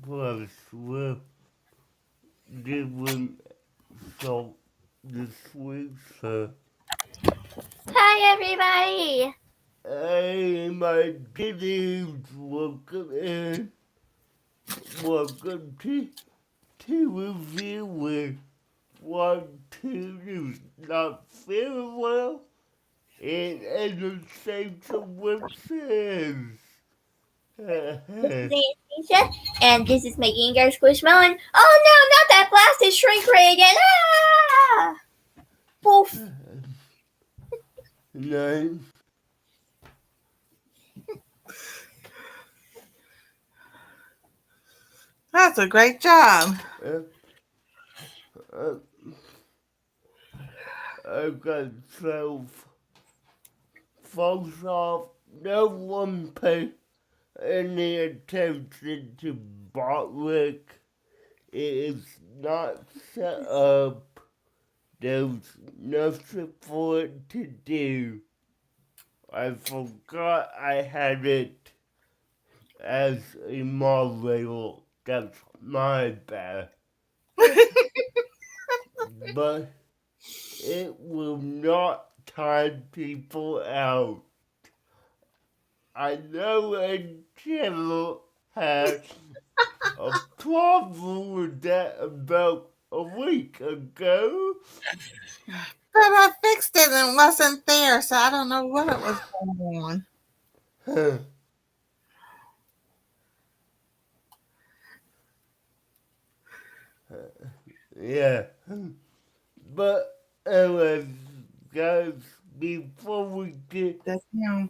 plus we're doing so this week, so Hi, everybody. hey, my kiddies, welcome to review with one, two is not feeling well, and the same witnesses. This is Anastasia, and this is my Gengar Squishmallow. Oh no, not that blasted shrink ray again! Ah! Poof. No. That's a great job. I've got 12 folks off. No one paid any attention to Bartwick. It is not set up. There's nothing for it to do. I forgot I had it as a moderator. That's my bad. But it will not time people out. I know a channel had a problem with that about a week ago. But I fixed it and it wasn't there, so I don't know what it was going on. Yeah. But anyways, guys, before we get That's him.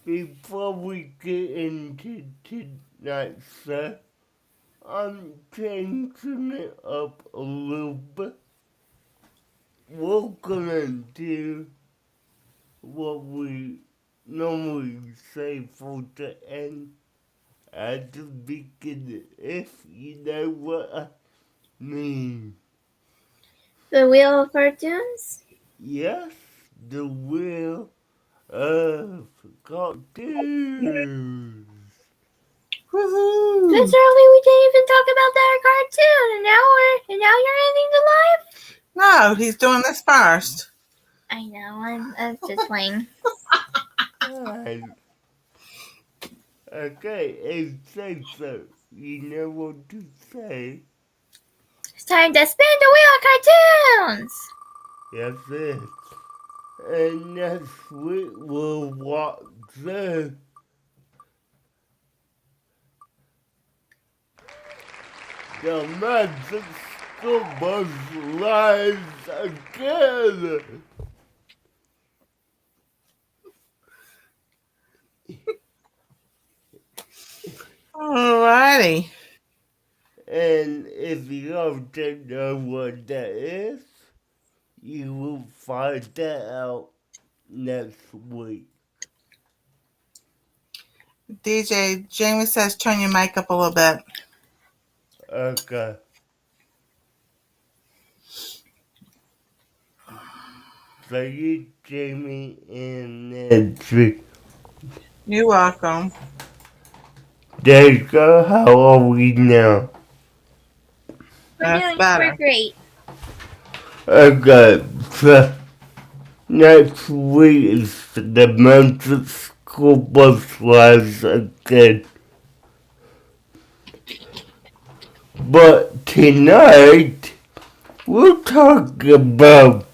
into tonight's show, I'm changing it up a little bit. We're gonna do what we normally say for the end at the beginning, if you know what I mean. The Wheel of Cartoons? Yes, the wheel of cartoons. Woohoo! This early we didn't even talk about that cartoon, and now you're ending the live? No, he's doing this first. I know, I'm just playing. Okay, and say so. You know what to say. It's time to spin the Wheel of Cartoons! That's it. And next week we'll watch the Magic School Bus Lives again. Alrighty. And if you don't know what that is, you will find that out next week. DJ, Jamie says turn your mic up a little bit. Okay. Thank you, Jamie and Nancy. You're welcome. There you go. How are we now? That's better. We're great. Okay. So next week is the Magic School Bus Rides again. But tonight, we'll talk about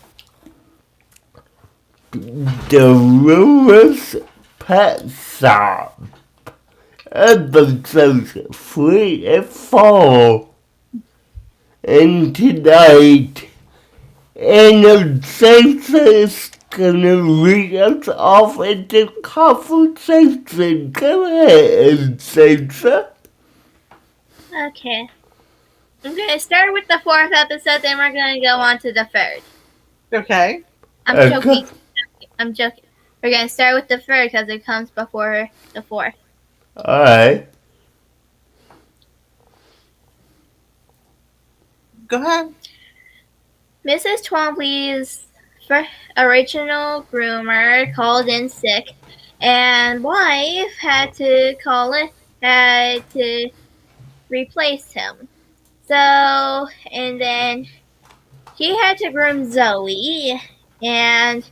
the Littlest Pet Shop. Episodes 3 and 4. And tonight, Anastasia is gonna lead us off into conversation. Go ahead, Anastasia. Okay. I'm going to start with the 4th episode, then we're going to go on to the 3rd. Okay. I'm joking. I'm joking. We're going to start with the 3rd because it comes before the 4th. Alright. Go ahead. Mrs. Twombly's original groomer called in sick, and wife had to call had to replace him. So, and then she had to groom Zoe, and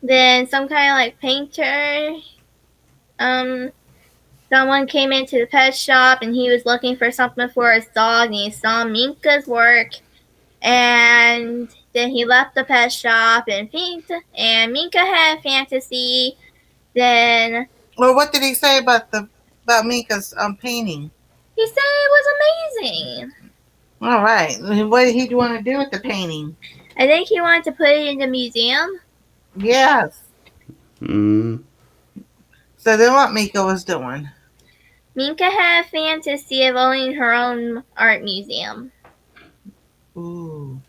then some kind of like painter, someone came into the pet shop and he was looking for something for his dog and he saw Minka's work, and then he left the pet shop and Minka had a fantasy. Then Well, what did he say about Mika's painting? he said it was amazing. All right. What did he want to do with the painting? I think he wanted to put it in the museum. Yes. Mm. So then what Mika was doing? Minka had a fantasy of owning her own art museum. Ooh.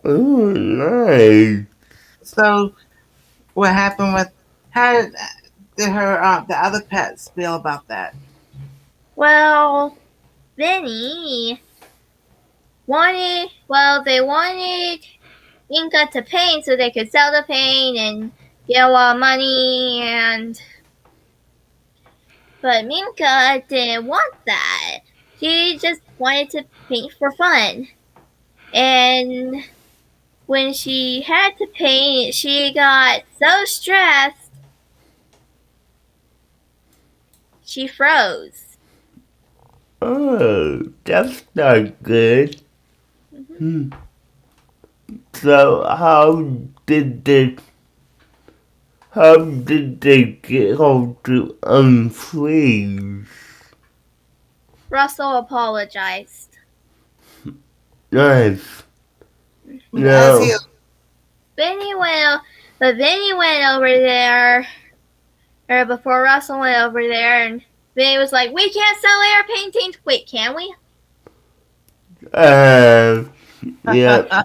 Oh, nice. So what happened with how did her the other pets feel about that? Well, Vinny they wanted Minka to paint so they could sell the paint and get a lot of money, but Minka didn't want that. She just wanted to paint for fun. And when she had to paint, she got so stressed she froze. Oh, that's not good. Mm-hmm. So how did they get her to unfreeze? Russell apologized. Nice. As he No. Vinny went over there, or before Russell went over there, and Vinny was like, "We can't sell air paintings." Wait, can we? Yeah.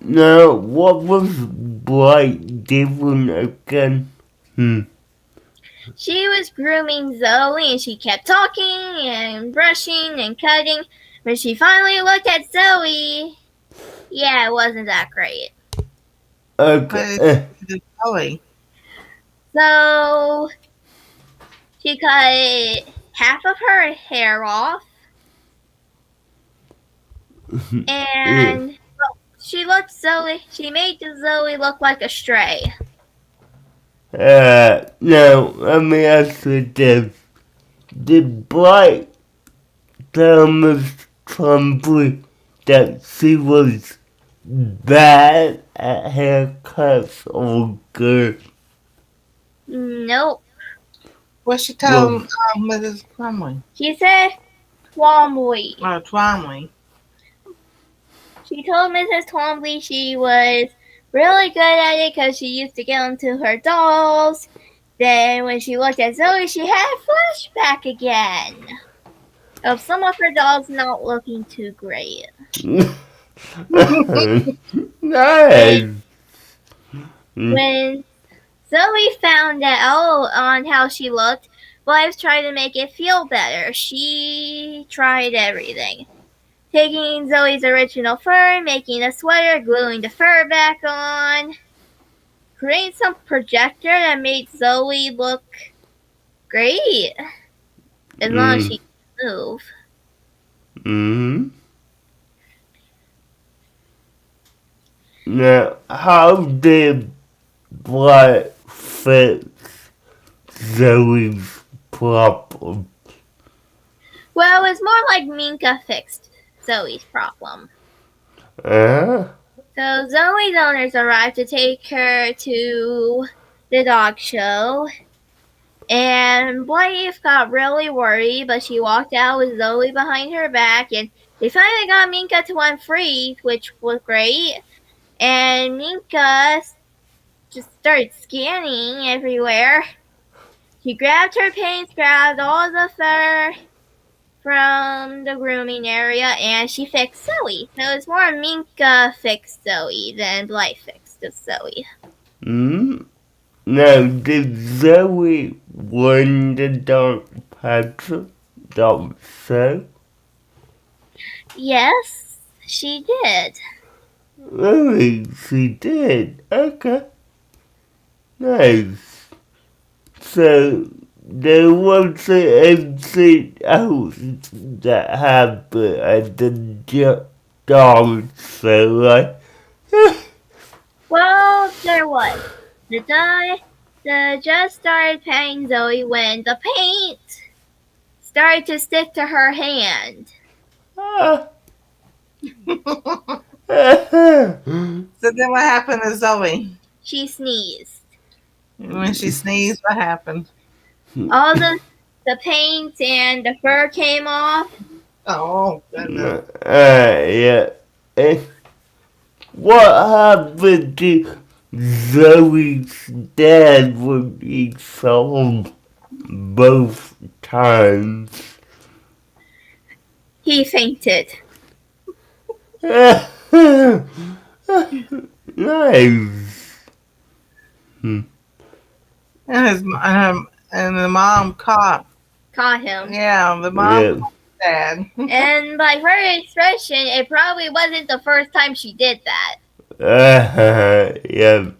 No, what was Bright doing again? She was grooming Zoe, and she kept talking and brushing and cutting. When she finally looked at Zoe, yeah, it wasn't that great. Okay. Zoe. So she cut half of her hair off, and she made Zoe look like a stray. No, let me ask you this. Did Bright tell Miss Trumbull that she was bad at haircuts or good? Nope. What she told Mrs. Plumley? She said Twombly. Or Twomley. She told Mrs. Twombly she was really good at it because she used to get into her dolls. Then when she looked at Zoe, she had a flashback again of some of her dolls not looking too great. Nice. When Zoe found out on how she looked, wives tried to make it feel better. She tried everything. Taking Zoe's original fur, making a sweater, gluing the fur back on, creating some projector that made Zoe look great. As long as she can move. Now, how did Bright fix Zoe's problem? Well, it was more like Minka fixed Zoe's problem. Uh? So Zoe's owners arrived to take her to the dog show, and Blythe got really worried, but she walked out with Zoe behind her back, and they finally got Minka to unfreeze, which was great. And Minka just started scanning everywhere. She grabbed her paints, grabbed all the fur from the grooming area, and she fixed Zoe. So it's more Minka fixed Zoe than Blythe fixed Zoe. Now, did Zoe win the dog patrol? Dog show? Yes, she did. Really? She did? Okay. Nice. So there was an exit out that happened at the dog show, right? Well, there was. The judge started paying Zoe when the paint started to stick to her hand. Ah. So then what happened to Zoe? She sneezed. When she sneezed, what happened? All the paint and the fur came off. Oh, goodness. Yeah. And what happened to Zoe's dad when he saw him both times? He fainted. Nice. And the mom caught him. Yeah, the mom caught dad. And by her expression, it probably wasn't the first time she did that. Yeah.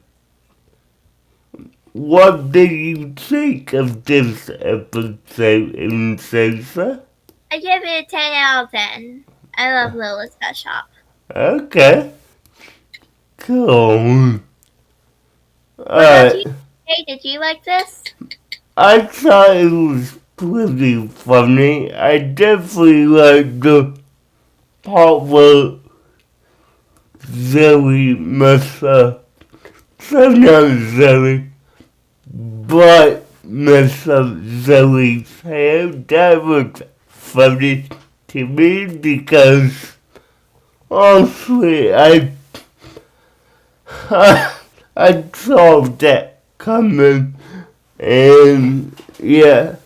What did you think of this episode in Sosa? I give it a 10 out of 10. I love Littlest Pet Shop. Okay. Cool. What about you? Hey, did you like this? I thought it was pretty funny. I definitely liked the part where Zoe messed up. So not Zoe, but messed up Zoe's hair. That was funny to me because honestly, I saw that coming, and yeah.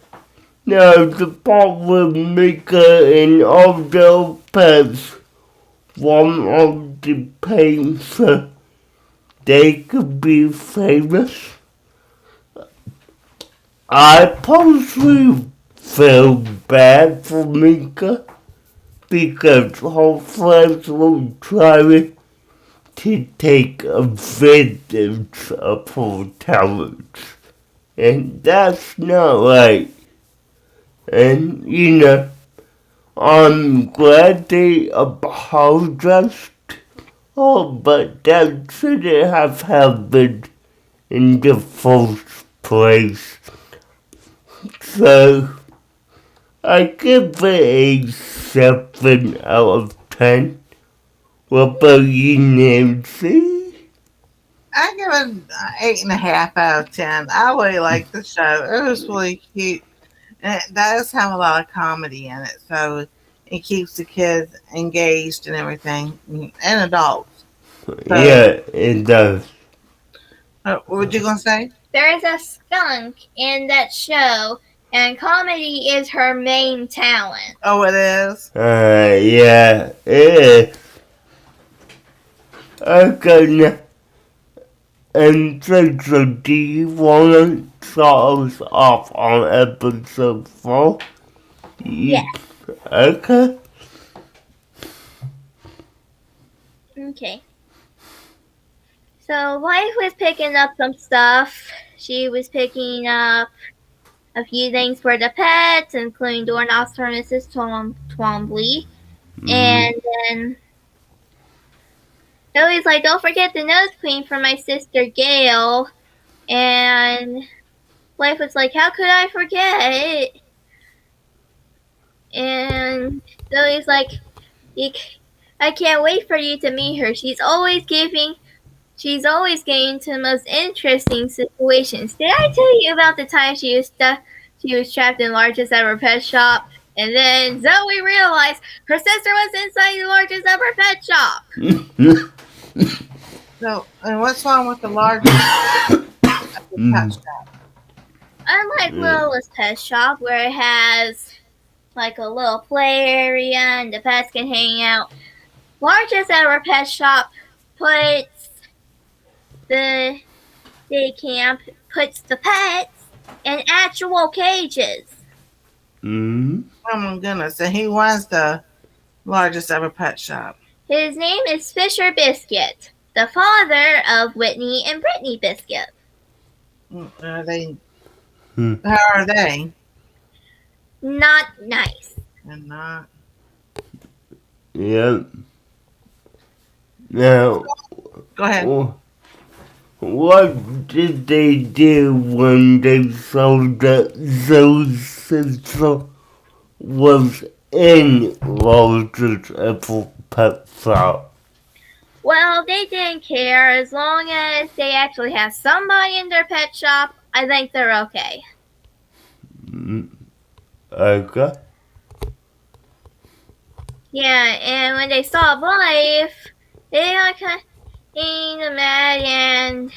Now the part with Mika and all the pets, one of the paints, they could be famous. I personally feel bad for Mika because her friends were trying to take advantage of her talents. And that's not right. And, I'm glad they apologized. Oh, but that shouldn't have happened in the first place. So, I give it a 7 out of 10. What about you, Nancy? I give it an 8.5 out of 10. I really like the show. It was really cute. And it does have a lot of comedy in it. So it keeps the kids engaged and everything. And adults. So, Yeah, it does. What were you going to say? There is a skunk in that show, and comedy is her main talent. Oh, it is? Yeah, it is. Okay, and so do you want to start us off on episode 4? Yeah. Okay. Okay. So, wife was picking up some stuff. She was picking up a few things for the pets, including doorknobs for Mrs. Twombly. And then Zoe's like, don't forget the nose cream for my sister Gail. And wife was like, how could I forget? And Zoe's like, I can't wait for you to meet her. She's always getting to the most interesting situations. Did I tell you about the time she was trapped in largest ever pet shop? And then Zoe realized her sister was inside the largest ever pet shop. So, and what's wrong with the largest pet shop? Unlike Littlest Pet Shop, where it has like a little play area and the pets can hang out, largest ever pet shop puts the pets in actual cages. Oh my goodness! And he was the largest ever pet shop. His name is Fisher Biscuit, the father of Whitney and Brittany Biscuit. Are they How are they? Not nice. And not. Yep. Now, Go ahead. what did they do when they saw that those sister was in Rose's apple pet shop? Well, they didn't care as long as they actually have somebody in their pet shop. I think they're okay. Okay. Yeah, and when they saw Blythe, they got kind of mad,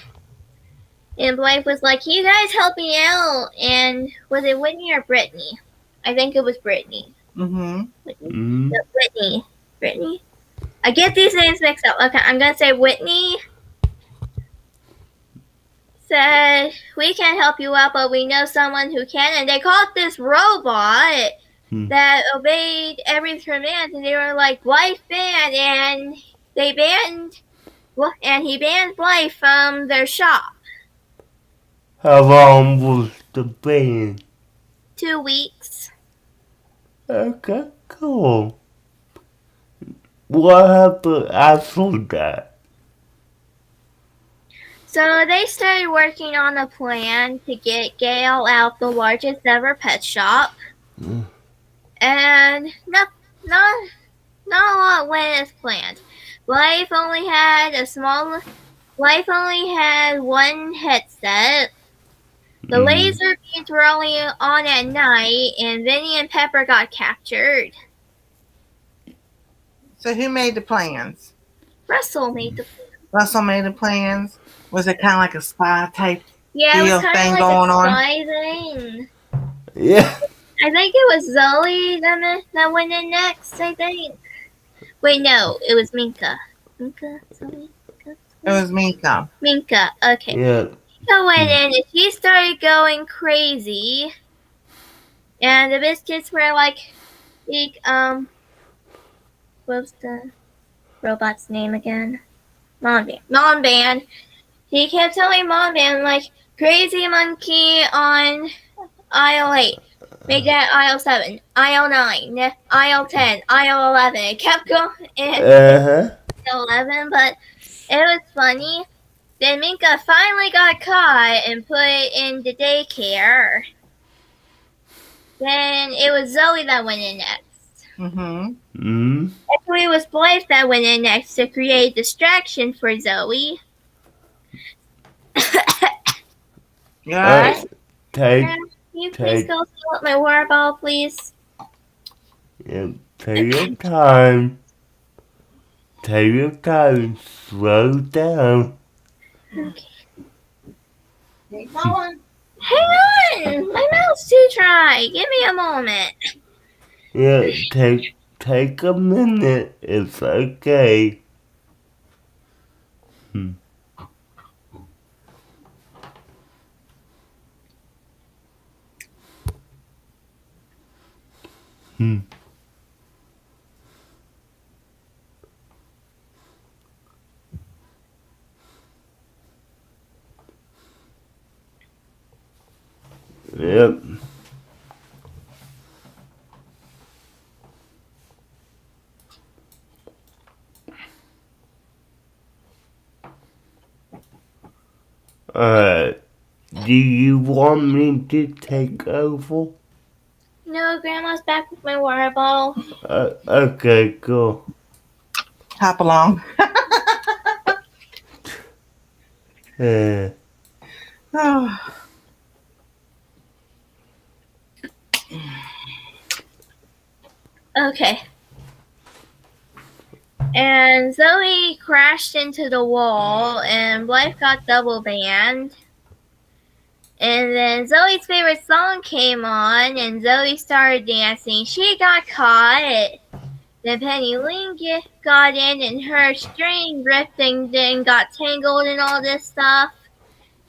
and Blythe was like, "You guys help me out." And was it Whitney or Brittany? I think it was Brittany. Mm-hmm. Whitney? No, Brittany. Brittany? I get these names mixed up. Okay, I'm gonna say Whitney said, "We can't help you out, but we know someone who can." And they called this robot that obeyed every command, and they were like, "Blythe banned," and they banned, and he banned Blythe from their shop. How long was the band? 2 weeks. Okay, cool. What happened after that? So they started working on a plan to get Gail out the largest ever pet shop. And not a lot went as planned. Life only had one headset. The laser beams were only on at night, and Vinny and Pepper got captured. So who made the plans? Russell made the plan. Russell made the plans. Was it kind of like a spy type Yeah, it deal was kind thing of like going a on? spy thing. Yeah. I think it was Zoe that went in next, I think. Wait, no, it was Minka. Minka? Zoe? It was Minka. Minka, okay. Yeah. Minka went in and she started going crazy. And the biscuits were like, what's the robot's name again? Mom Band. He kept telling Mom Band, like, crazy monkey on aisle 8. Make that aisle 7, aisle 9, aisle 10, aisle 11. It kept going in 11, but it was funny. Then Minka finally got caught and put in the daycare. Then it was Zoe that went in next. Actually, it was Blythe that went in next to create distraction for Zoe. You alright? Can you please go fill up my water bottle, please? Yeah, take your time. Take your time. Slow down. Okay. Keep going. Hang on! My mouth's too dry. Give me a moment. Yeah, take a minute. It's okay. Yep. Alright. Do you want me to take over? No, Grandma's back with my water bottle. Okay, cool. Hop along. Oh. Okay. And Zoe crashed into the wall, and Blythe got double banned. And then Zoe's favorite song came on, and Zoe started dancing. She got caught. Then Penny Lane got in, and her string ripped and then got tangled and all this stuff.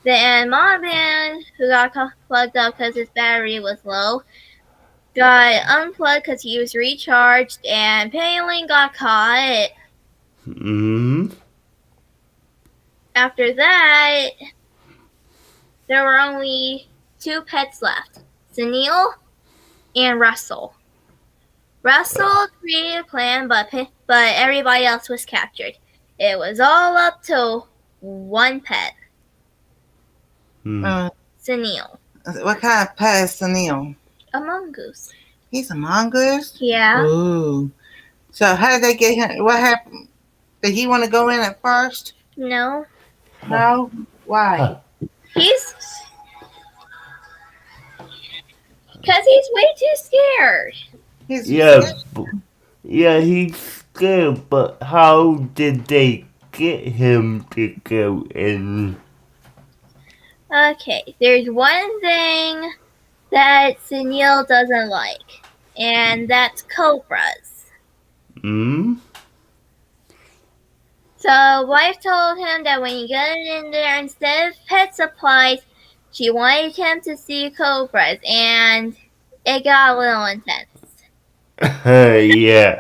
Then Mom Man, who got plugged up because his battery was low, got unplugged because he was recharged, and Penny Lane got caught. After that, there were only two pets left, Sunil and Russell. Russell created a plan, but everybody else was captured. It was all up to one pet, Uh, Sunil, what kind of pet is Sunil? a mongoose. He's a mongoose? Yeah. Ooh. So how did they get him? What happened? Did he want to go in at first? No. No? Why? He's because he's way too scared. He's Yeah, he's scared, but how did they get him to go in? Okay, there's one thing that Sunil doesn't like, and that's cobras. Hmm? So wife told him that when he got in there, instead of pet supplies, she wanted him to see cobras, and it got a little intense. Yeah.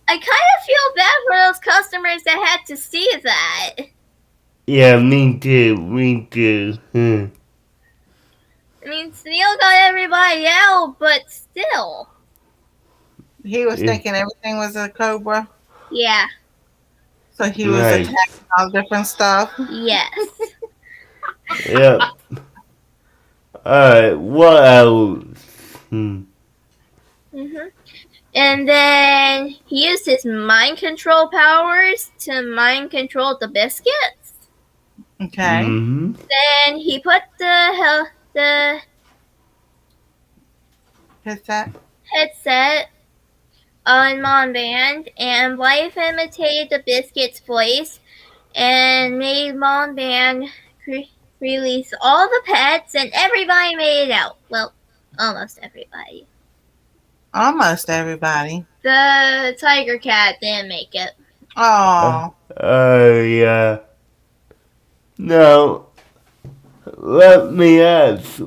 I kind of feel bad for those customers that had to see that. Yeah, me too. I mean, Sunil got everybody out, but still. He was Yeah. thinking everything was a cobra. Yeah. So he was Right. attacking all different stuff. Yes. Yep. Alright, what else? And then he used his mind control powers to mind control the biscuits. Okay. Mm-hmm. Then he put the headset on Mom Band, and Life imitated the biscuit's voice and made Mom Band release all the pets, and everybody made it out. Well, almost everybody. Almost everybody. The tiger cat didn't make it. Oh. Yeah. Now, let me ask,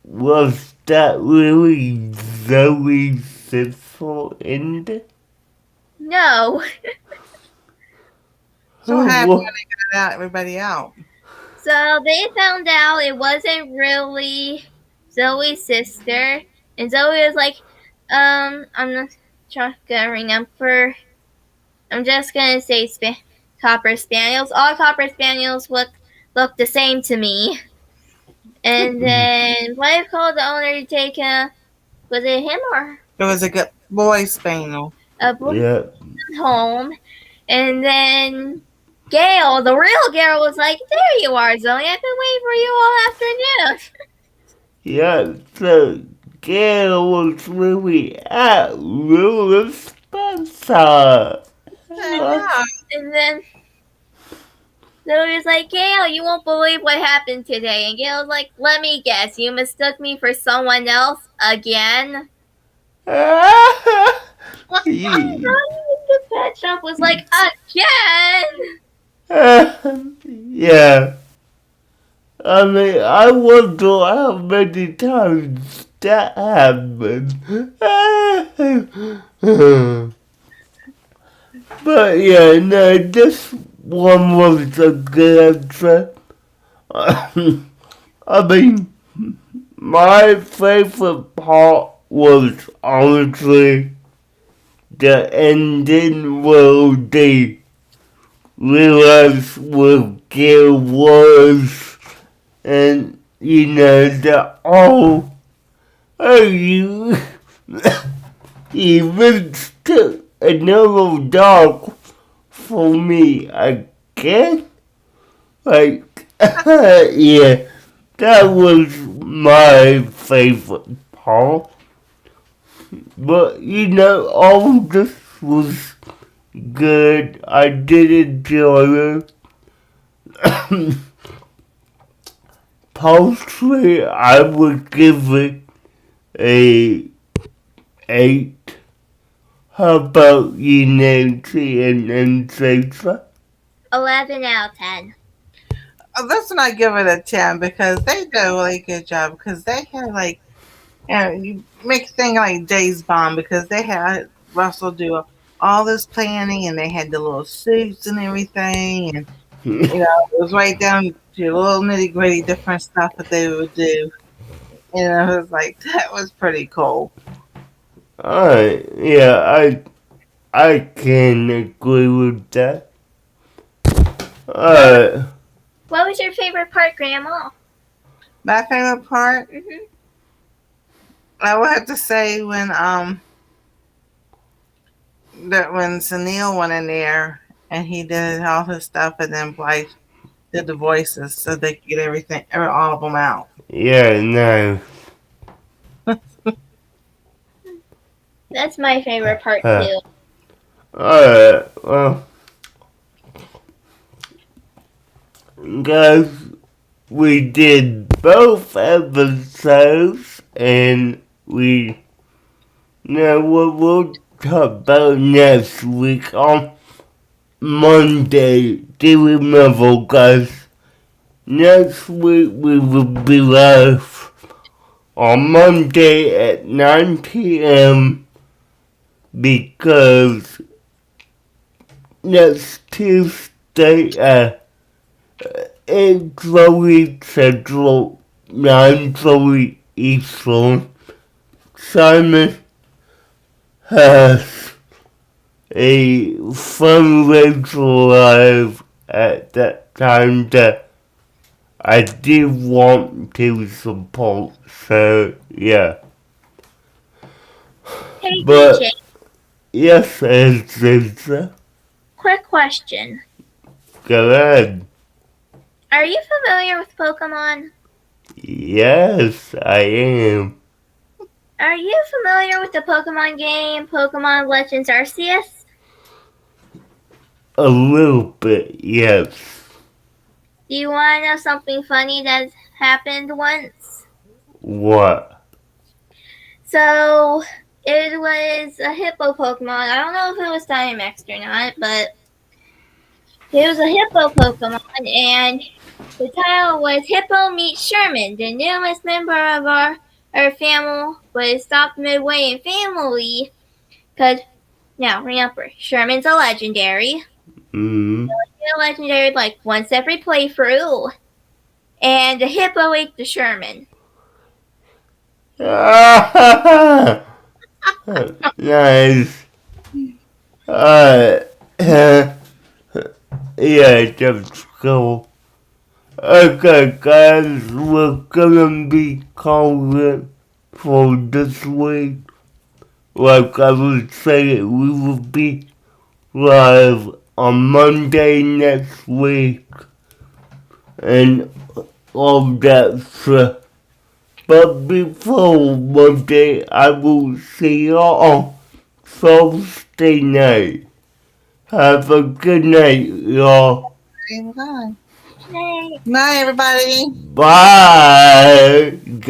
was that really Zoe's sister in it? No. So what happened when they got everybody out? So they found out it wasn't really Zoe's sister, and Zoe was like, I'm not gonna remember. I'm just gonna say Copper Spaniels. All Copper Spaniels look the same to me. And then Wife called the owner to take him. Was it him or? It was a good boy spaniel. A boy Yeah. home. And then Gail, the real Gail, was like, "There you are, Zoe. I've been waiting for you all afternoon." Yeah, so Gail was really at Littlest Spencer. And then Zoe was like, "Gail, you won't believe what happened today." And Gail was like, "Let me guess, you mistook me for someone else again?" The pet shop was like, "Again?" Yeah. I mean, I wonder how many times that happened. But yeah, no, this one was a good answer. I mean, my favorite part was honestly the ending where they realized what Gil was, and you know that you even took another dog for me again. Like, yeah, that was my favorite part. But you know, all this was good. I did enjoy it. Personally, I would give it a 8. How about you, Nancy and Cesar? 11 out of 10. Let's not give it a 10 because they did a really good job because they had like, you make a thing like Days Bomb because they had Russell do all this planning and they had the little suits and everything and it was right down to little nitty gritty different stuff that they would do. You know, it was like that was pretty cool. Alright, yeah, I can agree with that. Alright. What was your favorite part, Grandma? My favorite part, Hmm. I would have to say when Sunil went in there and he did all his stuff, and then Blythe did the voices so they could get everything, all of them out. Yeah, no. That's my favorite part too. Alright, well, guys, we did both episodes, and we'll talk about next week on Monday. Do remember, guys, next week we will be live on Monday at 9 p.m. because next Tuesday, 8:30 Central, 9:30 Eastern, Simon has a fundraiser live at that time that I did want to support, so yeah. Hey, But DJ, yes, it's quick question. go ahead. Are you familiar with Pokemon? Yes, I am. Are you familiar with the Pokemon game, Pokemon Legends Arceus? A little bit, yes. Do you want to know something funny that happened once? What? So, it was a hippo Pokemon. I don't know if it was Dynamaxed or not, but it was a hippo Pokemon, and the title was Hippo Meets Sherman. The newest member of our family was stopped midway in family, because, now remember, Sherman's a legendary. Mm. A legendary like once every playthrough, and the hippo ate the Sherman. Nice. Yeah, that's cool. Okay, guys, we're gonna be calling for this week. Like I was saying, we will be live on Monday next week and all that stuff. But before Monday, I will see y'all Thursday night. Have a good night, y'all. Bye. Hey. Bye, everybody. Bye, guys.